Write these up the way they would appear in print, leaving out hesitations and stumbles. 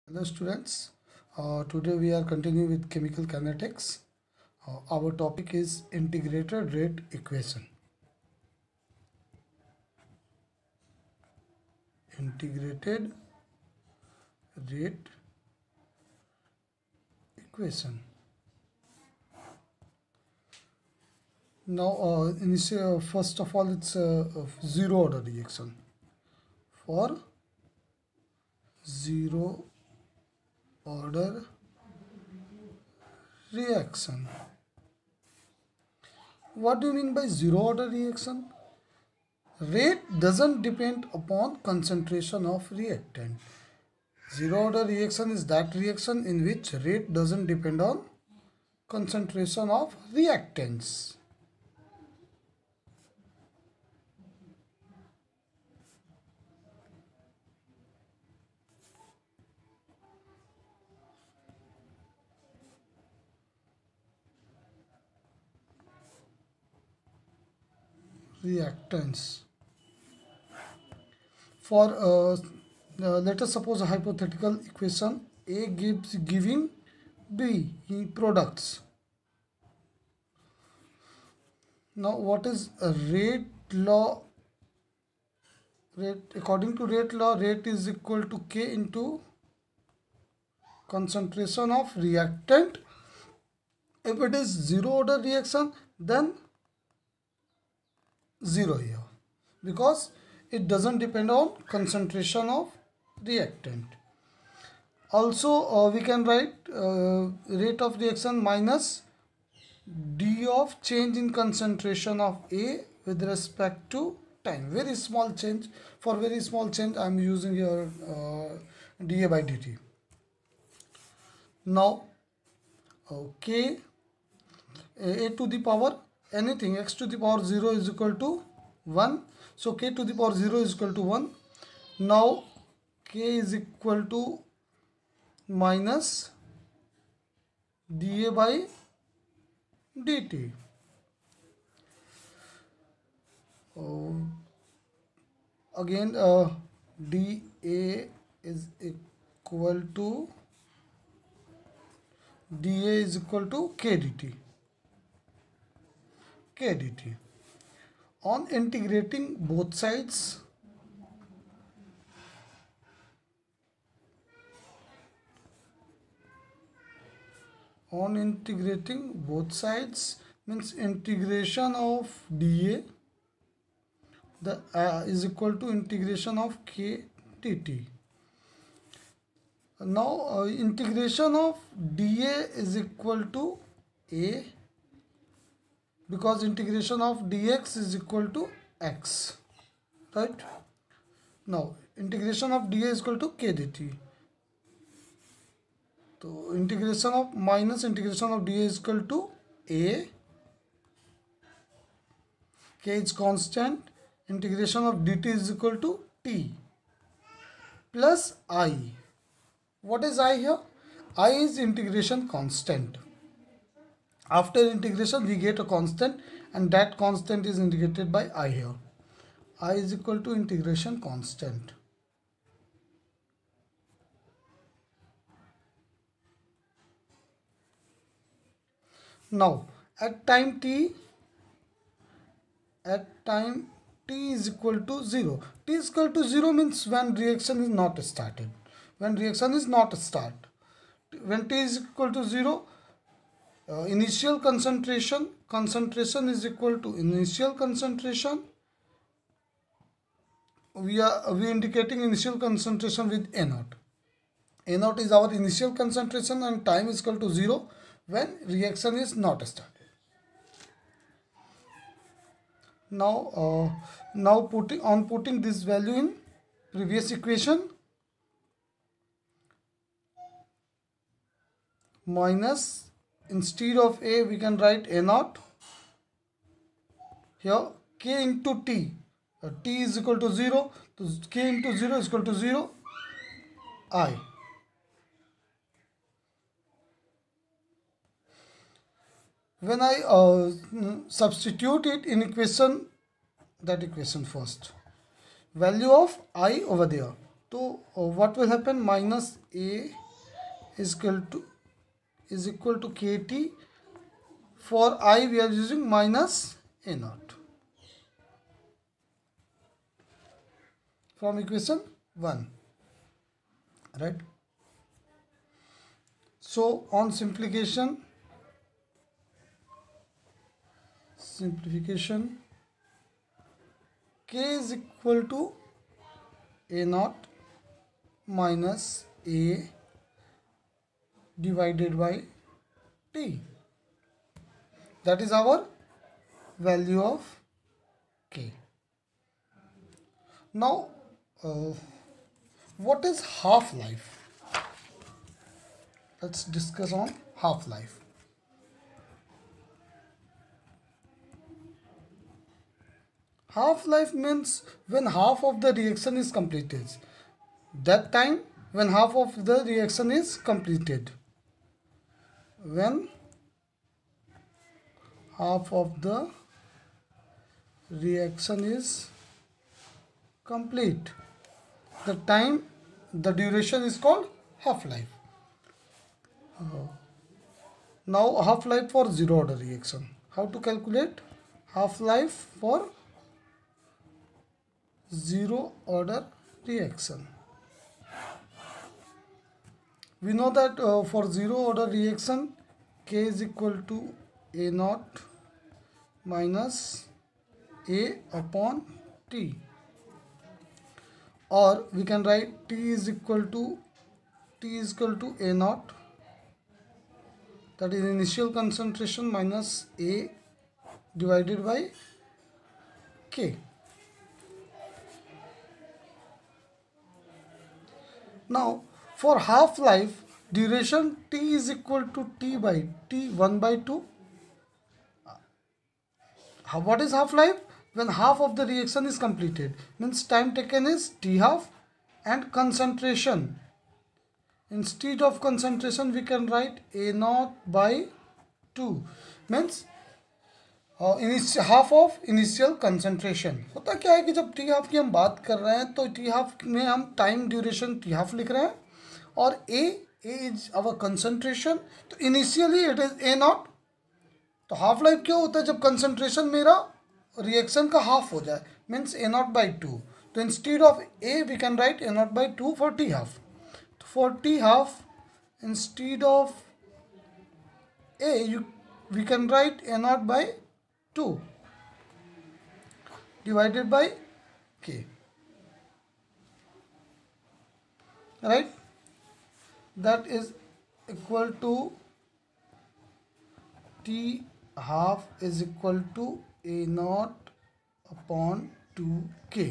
Hello students, today we are continuing with chemical kinetics. Our topic is integrated rate equation. Integrated rate equation. Now, first of all, it's a zero order reaction. For zero order reaction. What do you mean by zero order reaction? Rate doesn't depend upon concentration of reactant. Zero order reaction is that reaction in which rate doesn't depend on concentration of reactants. Reactants. For let us suppose a hypothetical equation. A gives giving B products. Now, what is a rate law? Rate, according to rate law, rate is equal to K into concentration of reactant. If it is zero order reaction, then 0 here, because it doesn't depend on concentration of reactant. Also, we can write rate of reaction minus d of change in concentration of A with respect to time. Very small change. For very small change, I am using here dA by dt. Now, okay, a to the power anything, x to the power 0 is equal to 1. So, k to the power 0 is equal to 1. Now, k is equal to minus dA by dt. Again, dA is equal to dA is equal to k dt. K dt. On integrating both sides, means integration of dA is equal to integration of k dt. Now, integration of dA is equal to A, because integration of dx is equal to x, right? Now, integration of dA is equal to k dt. So, integration of minus integration of dA is equal to A, k is constant, integration of dt is equal to t plus I. What is I here? I is integration constant. After integration, we get a constant, and that constant is indicated by I here. I is equal to integration constant. Now, at time t is equal to 0. T is equal to 0 means when reaction is not started. When reaction is not start. When t is equal to 0, initial concentration is equal to initial concentration. We indicating initial concentration with A0. A0 is our initial concentration, and time is equal to 0 when reaction is not started. Now, putting this value in previous equation, minus, instead of A we can write A0 here, k into t. T is equal to 0, so k into 0 is equal to 0, I. When I substitute it in equation, that equation first, value of I over there, तो what will happen, minus A is equal to KT. For I we are using minus A naught from equation 1, right? So on simplification, K is equal to A naught minus A divided by T. That is our value of K. Now what is half-life? Let's discuss on half-life. Half-life means when half of the reaction is completed. That time when half of the reaction is completed. When half of the reaction is complete, the duration is called half-life. Now half-life for zero order reaction. How to calculate half-life for zero order reaction? We know that for zero order reaction, K is equal to A naught minus A upon T, or we can write T is equal to A naught, that is initial concentration, minus A divided by K. Now for half-life duration, T is equal to T by T 1 by 2. What is half-life? When half of the reaction is completed, means time taken is T half, and concentration, instead of concentration we can write A naught by 2, means half of initial concentration. होता क्या है कि जब T half की हम बात कर रहे हैं तो टी हाफ में हम टाइम ड्यूरेशन टी हाफ लिख रहे हैं, और ए इज आवर कंसंट्रेशन, तो initially it is a not. तो हाफ लाइफ क्या होता है, जब कंसंट्रेशन मेरा रिएक्शन का हाफ हो जाए, मीन्स ए नॉट बाई 2. तो instead of A we can write A naught by 2 for T half. तो for T half instead of A we can write A naught by 2 divided by K, right? That is equal to T half is equal to A naught upon 2K.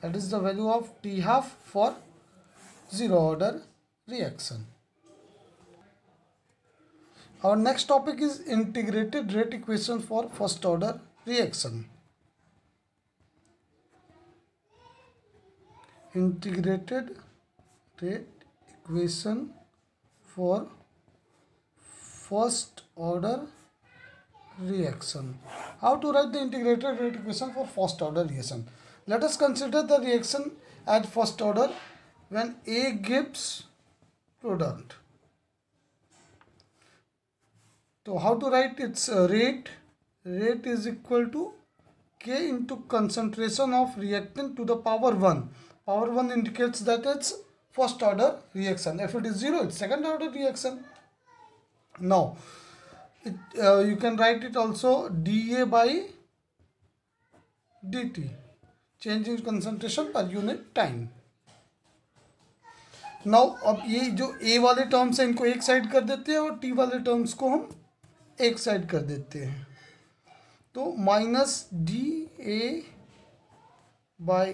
That is the value of T half for zero order reaction. Our next topic is integrated rate equation for first order reaction. Integrated rate equation for first order reaction. How to write the integrated rate equation for first order reaction? Let us consider the reaction at first order when A gives product. So how to write its rate? Rate is equal to K into concentration of reactant to the power 1. Power 1 indicates that it's first order reaction. If it is 0, it's second order reaction. Now you can write it also dA by dt, change in concentration per unit time. Now अब ये जो A वाले terms हैं इनको एक side कर देते हैं, और T वाले टर्म्स को हम एक साइड कर देते हैं. तो minus D A by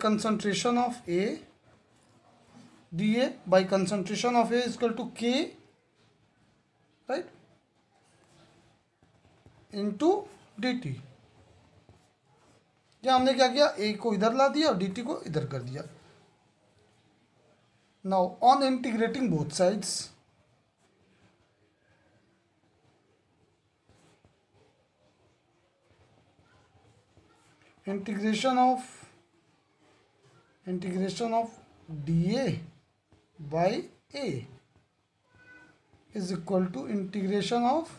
concentration of A, D A by concentration of A equal to K, right, into D T. या हमने क्या किया, ए को इधर ला दिया और डी टी को इधर कर दिया. Now on integrating both sides, integration of integration of dA by A is equal to integration of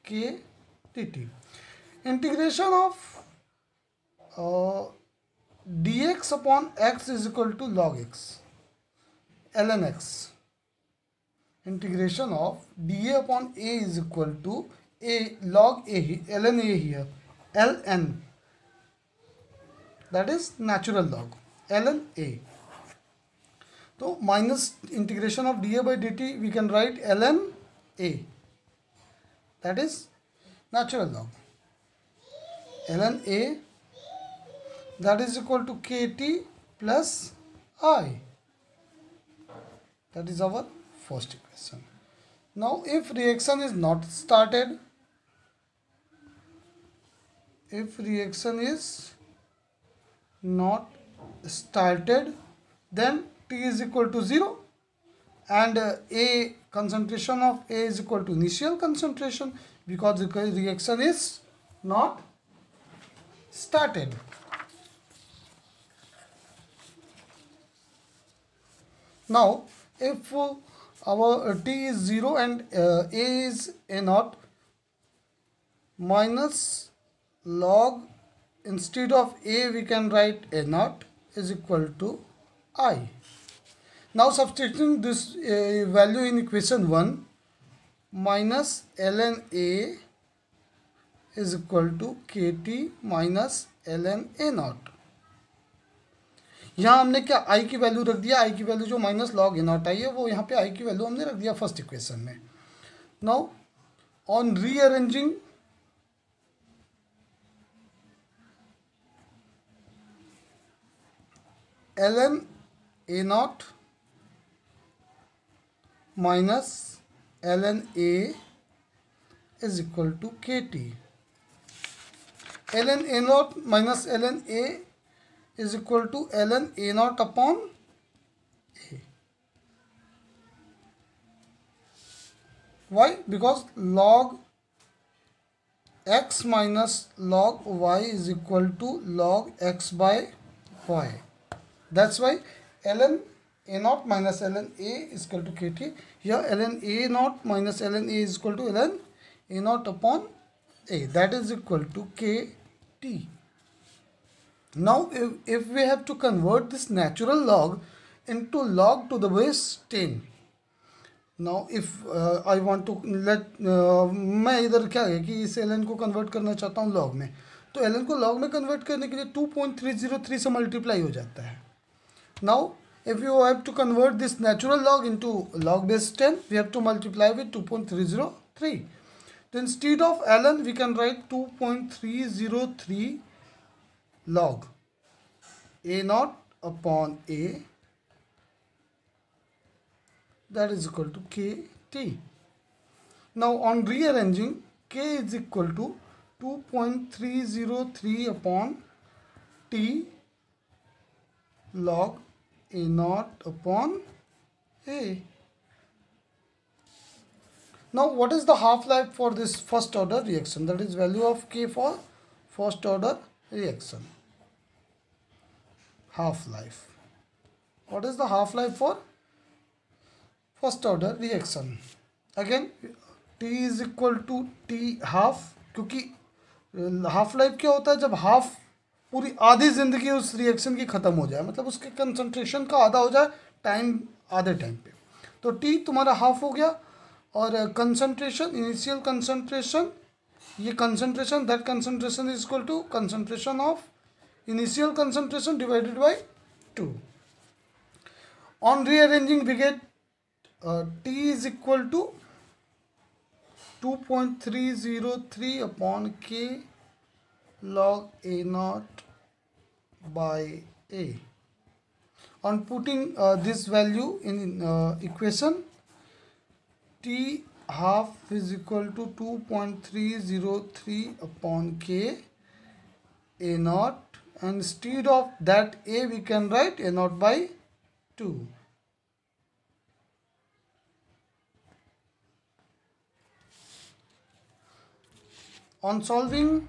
k dt. Integration of dx upon x is equal to log x, ln x. Integration of dA upon A is equal to a log a, ln A here, ln, that is natural log, ln A. तो minus integration of dA by dt we can write ln A, that is natural log, ln A, that is equal to kt plus I. That is our first equation. Now if reaction is not started, then T is equal to 0 and A, concentration of A is equal to initial concentration because the reaction is not started. Now if our T is 0 and A is A0, minus log, instead of A we can write A0 is equal to I. Now substituting this value in equation 1, minus ln A is equal to kt minus ln A0. यहाँ हमने क्या I की value रख दिया, I की value जो minus log A0 आई है वो यहाँ पे I की वैल्यू हमने रख दिया फर्स्ट इक्वेशन में. Now on rearranging ln A0 minus ln A is equal to kt. ln A0 minus ln A is equal to ln A0 upon A. Why? Because log x minus log y is equal to log x by y. That's why ln A0 minus ln A is equal to kt. Here ln A0 minus ln A is equal to ln A0 upon A. That is equal to kt. Now if we have to convert this natural log into log to the base 10. Now if I want to let मैं इधर क्या है कि इस ln को convert करना चाहता हूँ log में, तो ln को log में कन्वर्ट करने के लिए 2.303 से मल्टीप्लाई हो जाता है. Now if you have to convert this natural log into log base 10, we have to multiply with 2.303. So instead of ln we can write 2.303 log A0 upon A, that is equal to kt. Now on rearranging, k is equal to 2.303 upon t log A0 upon A. Now what is the half-life for this first order reaction? That is value of k for first order reaction. Half-life. What is the half-life for first order reaction? Again t is equal to t half, क्योंकि half life क्या होता है, जब half पूरी आधी ज़िंदगी उस reaction की ख़त्म हो जाए, मतलब उसके कंसंट्रेशन का आधा हो जाए टाइम, आधे टाइम पे, तो टी तुम्हारा हाफ हो गया. और कंसंट्रेशन, इनिशियल कंसंट्रेशन, ये concentration, that concentration is equal to concentration of initial concentration divided by 2. On rearranging we get T is equal to 2.303 upon K log A0 by A. On putting this value in equation, T half is equal to 2.303 upon K A0. And instead of that A we can write A0 by 2. On solving,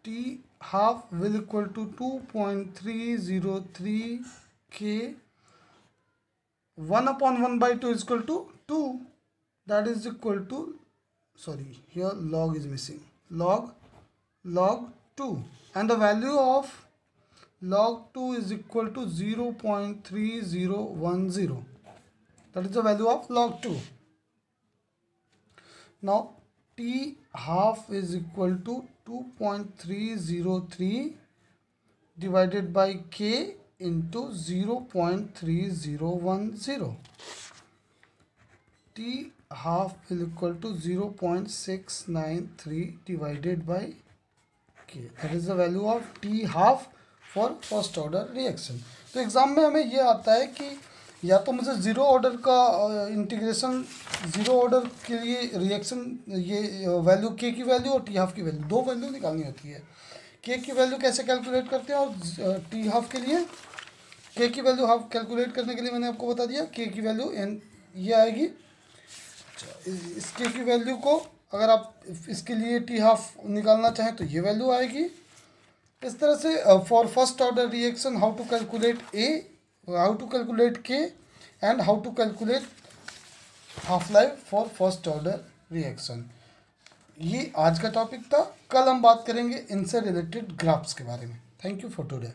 T half will equal to 2.303 k. 1 upon 1 by 2 is equal to 2. That is equal to, sorry, here log is missing, log 2, and the value of log 2 is equal to 0.3010. That is the value of log 2. Now t half is equal to 2.303 divided by k into 0.3010. T half is equal to 0.693 divided by k. That is the value of t half for first order reaction. तो exam में हमें ये आता है कि या तो मुझे ज़ीरो ऑर्डर का इंटीग्रेशन, ज़ीरो ऑर्डर के लिए रिएक्शन, ये वैल्यू के की वैल्यू और टी हाफ की वैल्यू, दो वैल्यू निकालनी होती है. के की वैल्यू कैसे कैलकुलेट करते हैं, और टी हाफ के लिए के की वैल्यू हाफ कैलकुलेट करने के लिए मैंने आपको बता दिया. के की वैल्यू एन ये आएगी. इस के की वैल्यू को अगर आप इसके लिए टी हाफ निकालना चाहें तो ये वैल्यू आएगी. इस तरह से for first order reaction how to calculate A, how to calculate K, and how to calculate half life for first order reaction. ये आज का टॉपिक था. कल हम बात करेंगे इनसे रिलेटेड ग्राफ्स के बारे में. Thank you for today.